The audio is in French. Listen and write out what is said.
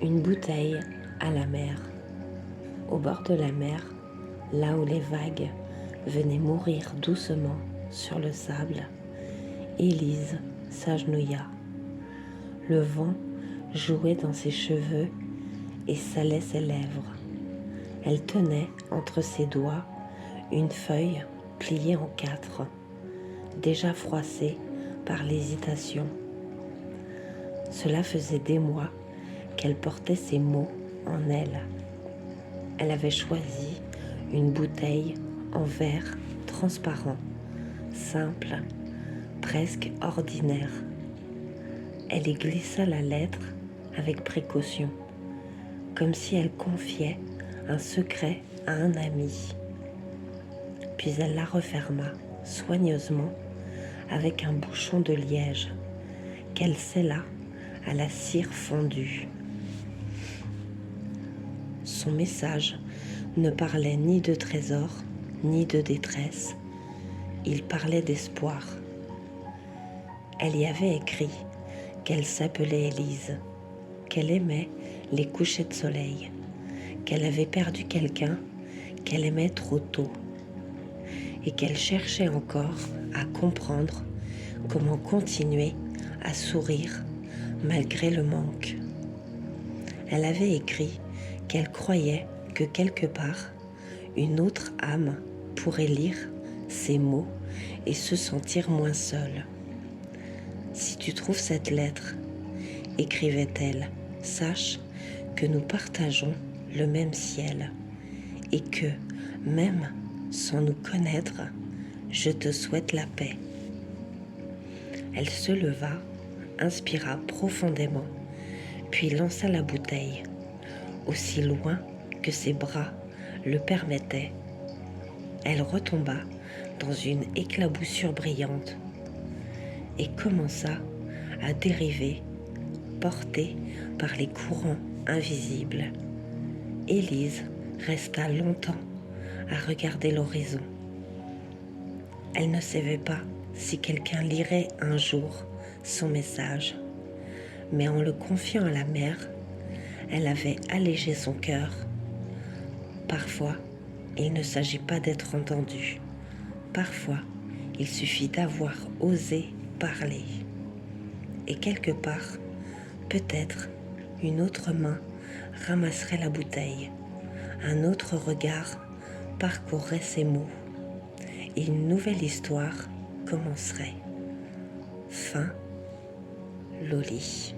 Une bouteille à la mer. Au bord de la mer, là où les vagues venaient mourir doucement sur le sable, Élise s'agenouilla. Le vent jouait dans ses cheveux et salait ses lèvres. Elle tenait entre ses doigts une feuille pliée en 4, déjà froissée par l'hésitation. Cela faisait des mois qu'elle portait ces mots en elle. Elle avait choisi une bouteille en verre transparent, simple, presque ordinaire. Elle y glissa la lettre avec précaution, comme si elle confiait un secret à un ami. Puis elle la referma soigneusement avec un bouchon de liège qu'elle scella à la cire fondue. Son message ne parlait ni de trésor, ni de détresse. Il parlait d'espoir. Elle y avait écrit qu'elle s'appelait Élise, qu'elle aimait les couchers de soleil, qu'elle avait perdu quelqu'un qu'elle aimait trop tôt et qu'elle cherchait encore à comprendre comment continuer à sourire malgré le manque. Elle avait écrit qu'elle croyait que quelque part, une autre âme pourrait lire ces mots et se sentir moins seule. Si tu trouves cette lettre, écrivait-elle, sache que nous partageons le même ciel et que, même sans nous connaître, je te souhaite la paix. Elle se leva, inspira profondément, puis lança la bouteille, aussi loin que ses bras le permettaient. Elle retomba dans une éclaboussure brillante et commença à dériver, portée par les courants invisibles. Élise resta longtemps à regarder l'horizon. Elle ne savait pas si quelqu'un lirait un jour son message, mais en le confiant à la mer, elle avait allégé son cœur. Parfois, il ne s'agit pas d'être entendu. Parfois, il suffit d'avoir osé parler. Et quelque part, peut-être, une autre main ramasserait la bouteille. Un autre regard parcourrait ses mots. Et une nouvelle histoire commencerait. Fin, Loli.